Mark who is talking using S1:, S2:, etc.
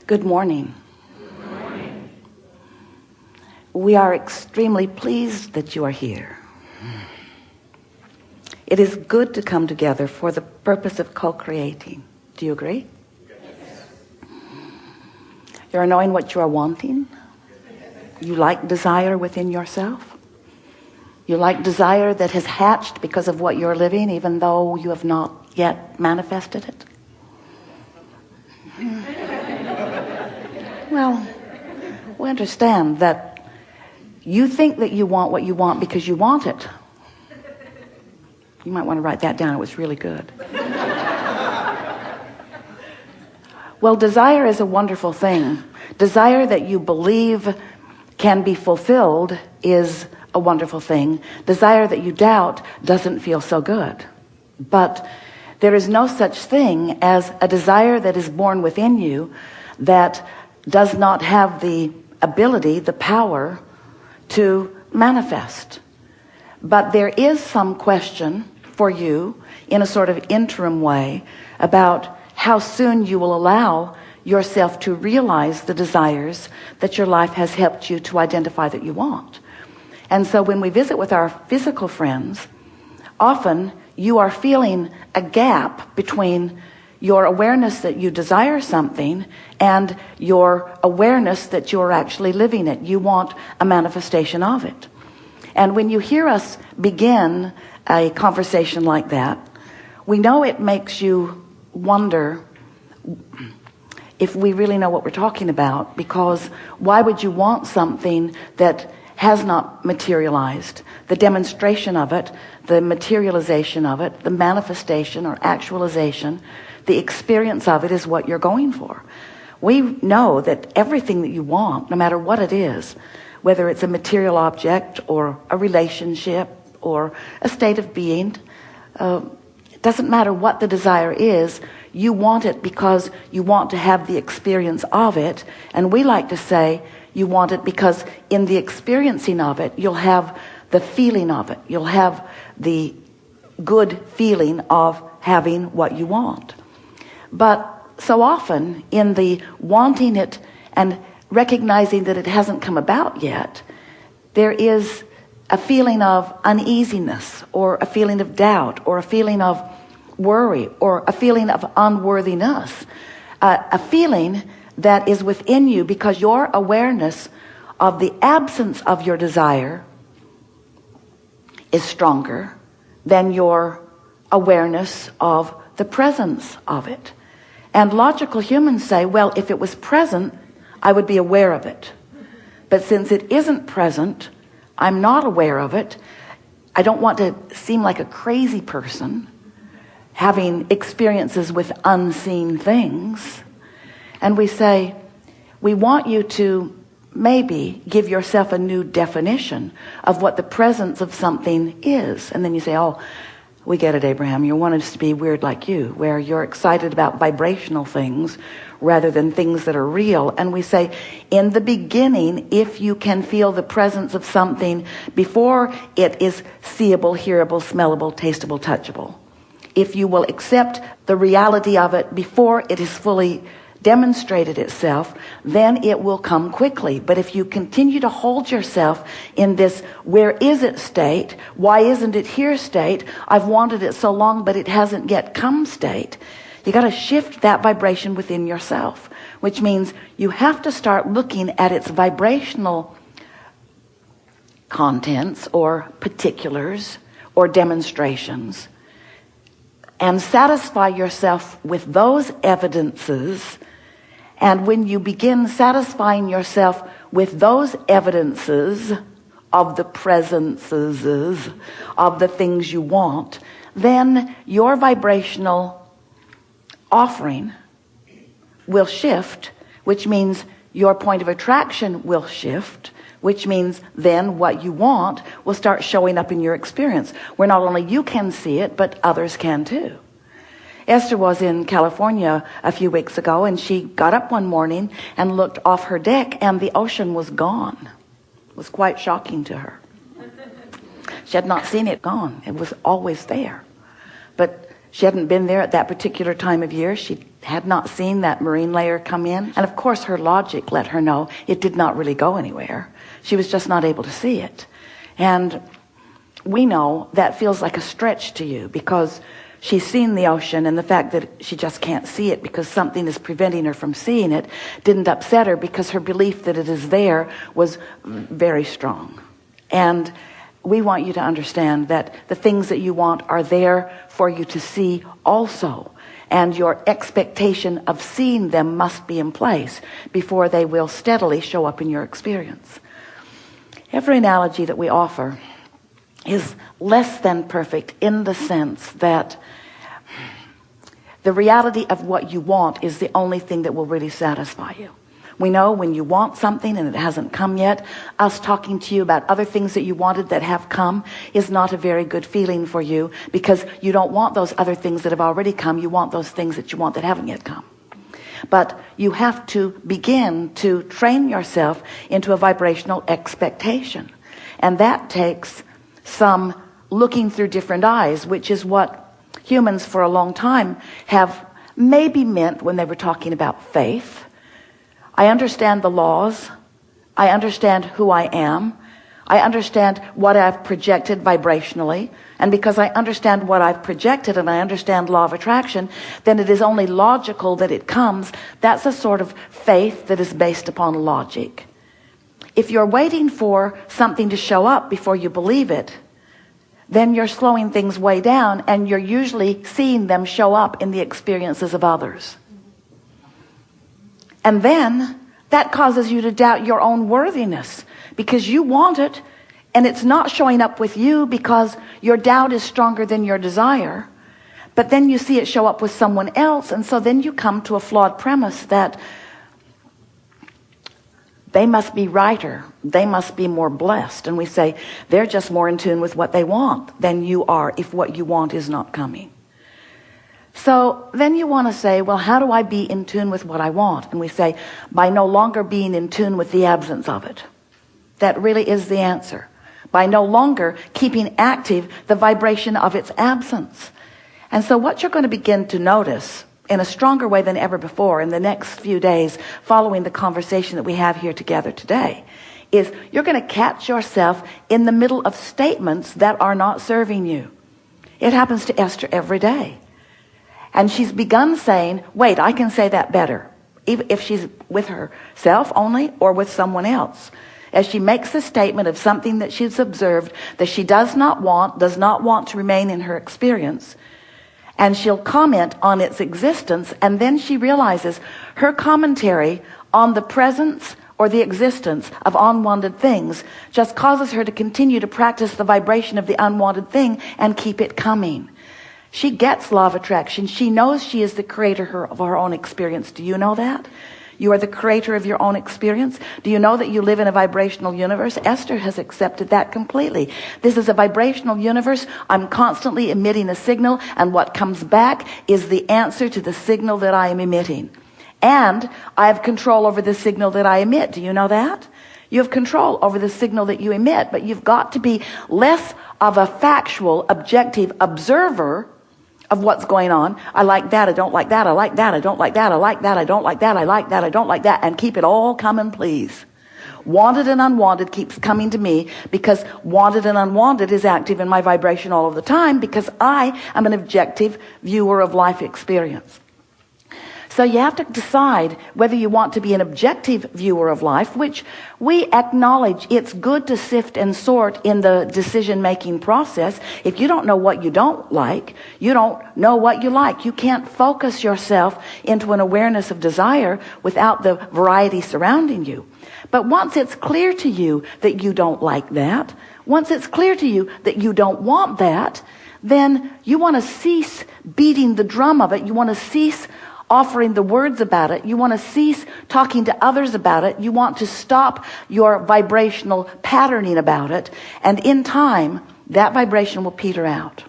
S1: Good morning.
S2: Good morning.
S1: We are extremely pleased that you are here. It is good to come together for the purpose of co-creating. Do you agree?
S2: Yes.
S1: You are knowing what you are wanting. You like desire within yourself. You like desire that has hatched because of what you're living, even though you have not yet manifested it. Well, we understand that you think that you want what you want because you want it. You might want to write that down. It was really good. Well, desire is a wonderful thing. Desire that you believe can be fulfilled is a wonderful thing. Desire that you doubt doesn't feel so good. But there is no such thing as a desire that is born within you that does not have the ability, the power to manifest. But there is some question for you in a sort of interim way about how soon you will allow yourself to realize the desires that your life has helped you to identify that you want. And so when we visit with our physical friends, often you are feeling a gap between your awareness that you desire something and your awareness that you're actually living it. You want a manifestation of it. And when you hear us begin a conversation like that, we know it makes you wonder if we really know what we're talking about, because why would you want something that has not materialized? The demonstration of it, the materialization of it, the manifestation or actualization, the experience of it is what you're going for. We know that everything that you want, no matter what it is, whether it's a material object or a relationship or a state of being, it doesn't matter what the desire is, you want it because you want to have the experience of it. And we like to say you want it because in the experiencing of it, you'll have the feeling of it. You'll have the good feeling of having what you want. But so often in the wanting it and recognizing that it hasn't come about yet, there is a feeling of uneasiness or a feeling of doubt or a feeling of worry or a feeling of unworthiness, a feeling that is within you because your awareness of the absence of your desire is stronger than your awareness of the presence of it. And logical humans say, well, if it was present, I would be aware of it. But since it isn't present, I'm not aware of it. I don't want to seem like a crazy person having experiences with unseen things. And we say, we want you to maybe give yourself a new definition of what the presence of something is. And then you say, oh, we get it, Abraham. You want us to be weird like you, where you're excited about vibrational things rather than things that are real. And we say, in the beginning, if you can feel the presence of something before it is seeable, hearable, smellable, tasteable, touchable, if you will accept the reality of it before it is fully demonstrated itself, then it will come quickly. But if you continue to hold yourself in this where is it state, why isn't it here state, I've wanted it so long but it hasn't yet come state, you got to shift that vibration within yourself, which means you have to start looking at its vibrational contents or particulars or demonstrations and satisfy yourself with those evidences. And when you begin satisfying yourself with those evidences of the presences of the things you want, then your vibrational offering will shift, which means your point of attraction will shift, which means then what you want will start showing up in your experience, where not only you can see it, but others can too. Esther was in California a few weeks ago, and she got up one morning and looked off her deck, and the ocean was gone. It was quite shocking to her. She had not seen it gone. It was always there. But she hadn't been there at that particular time of year. She had not seen that marine layer come in. And of course her logic let her know it did not really go anywhere. She was just not able to see it. And we know that feels like a stretch to you because she's seen the ocean, and the fact that she just can't see it because something is preventing her from seeing it didn't upset her, because her belief that it is there was very strong. And we want you to understand that the things that you want are there for you to see also. And your expectation of seeing them must be in place before they will steadily show up in your experience. Every analogy that we offer is less than perfect in the sense that the reality of what you want is the only thing that will really satisfy you. We know when you want something and it hasn't come yet, us talking to you about other things that you wanted that have come is not a very good feeling for you, because you don't want those other things that have already come. You want those things that you want that haven't yet come. But you have to begin to train yourself into a vibrational expectation. And that takes some looking through different eyes, which is what humans for a long time have maybe meant when they were talking about faith. I understand the laws. I understand who I am. I understand what I've projected vibrationally. And because I understand what I've projected and I understand law of attraction, then it is only logical that it comes. That's a sort of faith that is based upon logic. If you're waiting for something to show up before you believe it, then you're slowing things way down, and you're usually seeing them show up in the experiences of others. And then that causes you to doubt your own worthiness, because you want it and it's not showing up with you because your doubt is stronger than your desire. But then you see it show up with someone else, and so then you come to a flawed premise that they must be righter, they must be more blessed. And we say they're just more in tune with what they want than you are if what you want is not coming. So then you want to say, well, how do I be in tune with what I want? And we say, by no longer being in tune with the absence of it. That really is the answer. By no longer keeping active the vibration of its absence. And so what you're going to begin to notice in a stronger way than ever before in the next few days following the conversation that we have here together today is you're going to catch yourself in the middle of statements that are not serving you. It happens to Esther every day. And she's begun saying, wait, I can say that better. Even if she's with herself only or with someone else. As she makes a statement of something that she's observed that she does not want to remain in her experience. And she'll comment on its existence, and then she realizes her commentary on the presence or the existence of unwanted things just causes her to continue to practice the vibration of the unwanted thing and keep it coming. She gets law of attraction. She knows she is the creator of her own experience. Do you know that? You are the creator of your own experience. Do you know that you live in a vibrational universe? Esther has accepted that completely. This is a vibrational universe. I'm constantly emitting a signal, and what comes back is the answer to the signal that I am emitting. And I have control over the signal that I emit. Do you know that? You have control over the signal that you emit, but you've got to be less of a factual, objective observer of what's going on. I like that, I don't like that, I like that, I don't like that, I like that, I don't like that, I like that, I don't like that, and keep it all coming, please. Wanted and unwanted keeps coming to me because wanted and unwanted is active in my vibration all of the time, because I am an objective viewer of life experience. So you have to decide whether you want to be an objective viewer of life, which we acknowledge it's good to sift and sort in the decision-making process. If you don't know what you don't like, you don't know what you like. You can't focus yourself into an awareness of desire without the variety surrounding you. But once it's clear to you that you don't like that, once it's clear to you that you don't want that, then you want to cease beating the drum of it. You want to cease offering the words about it. You want to cease talking to others about it. You want to stop your vibrational patterning about it. And in time, that vibration will peter out.